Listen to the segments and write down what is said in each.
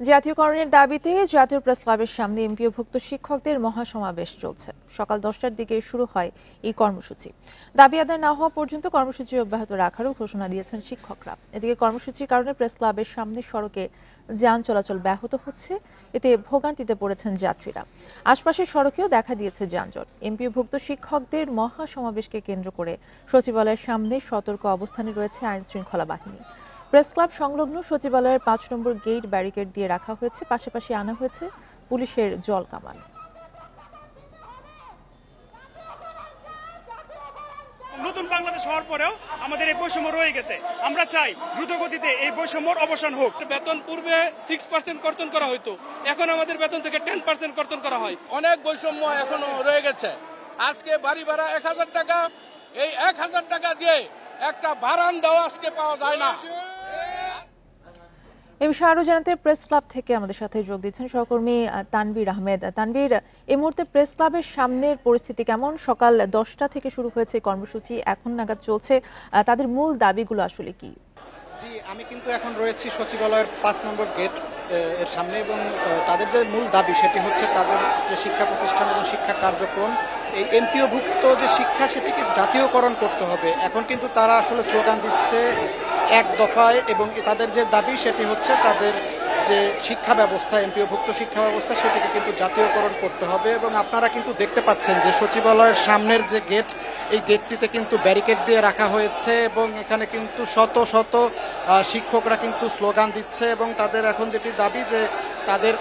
জাতীয়করণের দাবিতে জাতীয় প্রেস ক্লাবের সামনে এমপিওভুক্ত শিক্ষকদের মহাসমাবেশ চলছে। সকাল 10টার দিকে শুরু হয় এই কর্মসূচি। দাবি আদায় না হওয়া পর্যন্ত কর্মসূচি অব্যাহত রাখারও ঘোষণা দিয়েছেন শিক্ষকরা। এদিকে কর্মসূচির কারণে প্রেস ক্লাবের সামনে সড়কে যান চলাচল ব্যাহত হচ্ছে, এতে ভোগান্তিতে পড়েছেন যাত্রীরা। আশপাশের সড়কেও দেখা দিয়েছে যানজট। এমপিওভুক্ত শিক্ষকদের মহাসমাবেশকে কেন্দ্র করে সচিবালয়ের সামনে সতর্ক অবস্থানে রয়েছে আইন শৃঙ্খলা বাহিনী। প্রেস ক্লাব সংলগ্ন সচিবালয়ের 5 নম্বর গেট ব্যারিকেড দিয়ে রাখা হয়েছে, পাশাপাশি আনা হয়েছে পুলিশের জল কামান। নতুন বাংলাদেশ হওয়ার পরেও আমাদের এই বৈষম্য রয়ে গেছে। আমরা চাই দ্রুতগতিতে এই বৈষম্যর অবসান হোক। বেতন পূর্বে 6% কর্তন করা হতো, এখন আমাদের বেতন থেকে 10% কর্তন করা হয়। অনেক বৈষম্য এখনো রয়ে গেছে। আজকে বাড়ি ভাড়া 1000 টাকা, এই 1000 টাকা দিয়ে একটা বারান্দাও আজকে পাওয়া যায় না। এ বিষয়ে আরো জানাতে প্রেস ক্লাব থেকে আমাদের সাথে যোগ দিচ্ছেন সহকর্মী তানভীর আহমেদ। তানভীর, এই মুহূর্তে প্রেস ক্লাবের সামনের পরিস্থিতি কেমন? সকাল 10টা থেকে শুরু হয়েছে কর্মসূচি, এখন নাগাদ চলছে। তাদের মূল দাবিগুলো আসলে কি? জি, আমি কিন্তু এখন রয়েছি সচিবালয়ের 5 নম্বর গেট এর সামনে, এবং তাদের যে মূল দাবি সেটি হচ্ছে তাদের যে শিক্ষা প্রতিষ্ঠান এবং শিক্ষা কার্যক্রম, এই এমপিওভুক্ত যে শিক্ষা সেটিকে জাতীয়করণ করতে হবে। এখন কিন্তু তারা আসলে স্লোগান দিচ্ছে এক দফায়, এবং তাদের যে দাবি সেটি হচ্ছে তাদের যে শিক্ষা ব্যবস্থা, এমপিওভুক্ত শিক্ষা ব্যবস্থা, সেটিকে কিন্তু জাতীয়করণ করতে হবে। এবং আপনারা কিন্তু দেখতে পাচ্ছেন যে সচিবালয়ের সামনের যে গেট, এই গেটটিতে কিন্তু ব্যারিকেড দিয়ে রাখা হয়েছে, এবং এখানে কিন্তু শত শত শিক্ষকরা কিন্তু স্লোগান দিচ্ছে, এবং তাদের এখন যেটি দাবি যে তাদের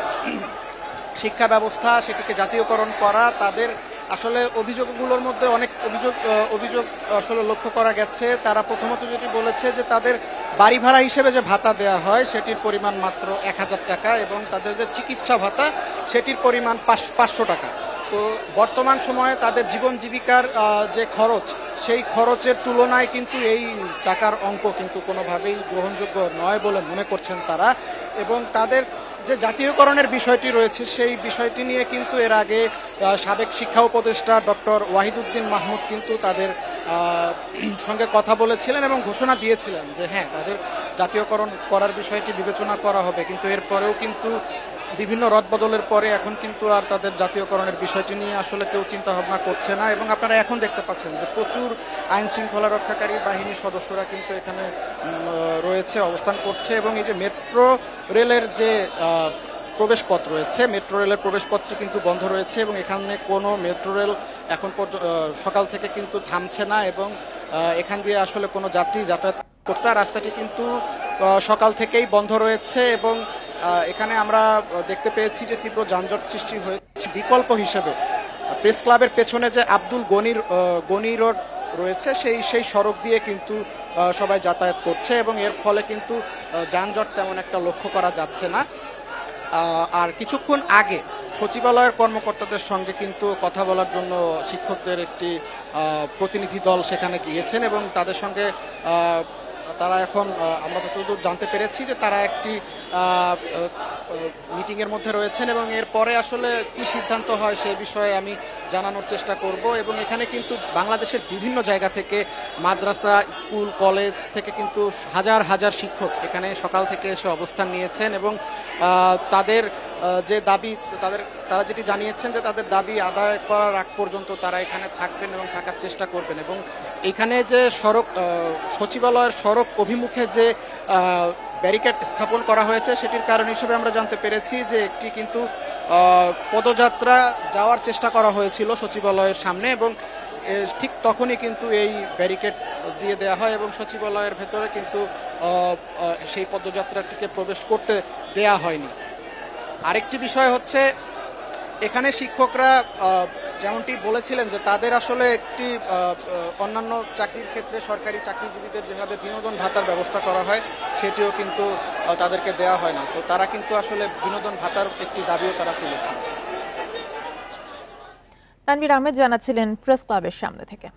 শিক্ষা ব্যবস্থা সেটিকে জাতীয়করণ করা। তাদের আসলে অভিযোগগুলোর মধ্যে অনেক অভিযোগ আসলে লক্ষ্য করা গেছে। তারা প্রথমত যেটি বলেছে যে তাদের বাড়ি ভাড়া হিসেবে যে ভাতা দেওয়া হয় সেটির পরিমাণ মাত্র 1000 টাকা, এবং তাদের যে চিকিৎসা ভাতা সেটির পরিমাণ 500 টাকা। তো বর্তমান সময়ে তাদের জীবন জীবিকার যে খরচ, সেই খরচের তুলনায় কিন্তু এই টাকার অঙ্ক কিন্তু কোনোভাবেই গ্রহণযোগ্য নয় বলে মনে করছেন তারা। এবং তাদের যে জাতীয়করণের বিষয়টি রয়েছে সেই বিষয়টি নিয়ে কিন্তু এর আগে সাবেক শিক্ষা উপদেষ্টা ডক্টর ওয়াহিদুদ্দিন মাহমুদ কিন্তু তাদের সঙ্গে কথা বলেছিলেন এবং ঘোষণা দিয়েছিলেন যে হ্যাঁ, তাদের জাতীয়করণ করার বিষয়টি বিবেচনা করা হবে। কিন্তু এরপরেও কিন্তু বিভিন্ন রদবদলের পরে এখন কিন্তু আর তাদের জাতীয়করণের বিষয়টি নিয়ে আসলে কেউ চিন্তা ভাবনা করছে না। এবং আপনারা এখন দেখতে পাচ্ছেন যে প্রচুর আইন শৃঙ্খলা রক্ষাকারী বাহিনীর সদস্যরা কিন্তু এখানে রয়েছে, অবস্থান করছে। এবং এই যে মেট্রো রেলের যে প্রবেশপথ রয়েছে, মেট্রো রেলের প্রবেশপথটি কিন্তু বন্ধ রয়েছে, এবং এখানে কোনো মেট্রো রেল এখন সকাল থেকে কিন্তু থামছে না, এবং এখান দিয়ে আসলে কোনো যাত্রী যাতায়াত করতে রাস্তাটি কিন্তু সকাল থেকেই বন্ধ রয়েছে। এবং এখানে আমরা দেখতে পেয়েছি যে তীব্র যানজট সৃষ্টি হয়েছে। বিকল্প হিসেবে প্রেস ক্লাবের পেছনে যে আব্দুল গনি রোড রয়েছে সেই সড়ক দিয়ে কিন্তু সবাই যাতায়াত করছে, এবং এর ফলে কিন্তু যানজট তেমন একটা লক্ষ্য করা যাচ্ছে না। আর কিছুক্ষণ আগে সচিবালয়ের কর্মকর্তাদের সঙ্গে কিন্তু কথা বলার জন্য শিক্ষকদের একটি প্রতিনিধি দল সেখানে গিয়েছেন, এবং তাদের সঙ্গে তারা এখন আমরা যতদূর জানতে পেরেছি যে তারা একটি মিটিংয়ের মধ্যে রয়েছেন, এবং এরপরে আসলে কি সিদ্ধান্ত হয় সে বিষয়ে আমি জানানোর চেষ্টা করব। এবং এখানে কিন্তু বাংলাদেশের বিভিন্ন জায়গা থেকে, মাদ্রাসা, স্কুল, কলেজ থেকে কিন্তু হাজার হাজার শিক্ষক এখানে সকাল থেকে এসে অবস্থান নিয়েছেন, এবং তাদের যে দাবি, তারা যেটি জানিয়েছেন যে তাদের দাবি আদায় করার আগ পর্যন্ত তারা এখানে থাকবেন এবং থাকার চেষ্টা করবেন। এবং এখানে যে সচিবালয়ের সড়ক অভিমুখে যে ব্যারিকেড স্থাপন করা হয়েছে সেটির কারণ হিসেবে আমরা জানতে পেরেছি যে একটি কিন্তু পদযাত্রা যাওয়ার চেষ্টা করা হয়েছিল সচিবালয়ের সামনে, এবং ঠিক তখনই কিন্তু এই ব্যারিকেড দিয়ে দেওয়া হয়, এবং সচিবালয়ের ভেতরে কিন্তু সেই পদযাত্রাটিকে প্রবেশ করতে দেয়া হয়নি। আরেকটি বিষয় হচ্ছে, এখানে শিক্ষকরা যেমনটি বলেছিলেন যে তাদের আসলে একটি অন্যান্য চাকরির ক্ষেত্রে সরকারি চাকরিজীবীদের যেভাবে বিনোদন ভাতার ব্যবস্থা করা হয় সেটিও কিন্তু তাদেরকে দেয়া হয় না। তো তারা কিন্তু আসলে বিনোদন ভাতার একটি দাবিও তারা তুলেছে। তানভীর আহমেদ জানাচ্ছিলেন প্রেস ক্লাবের সামনে থেকে।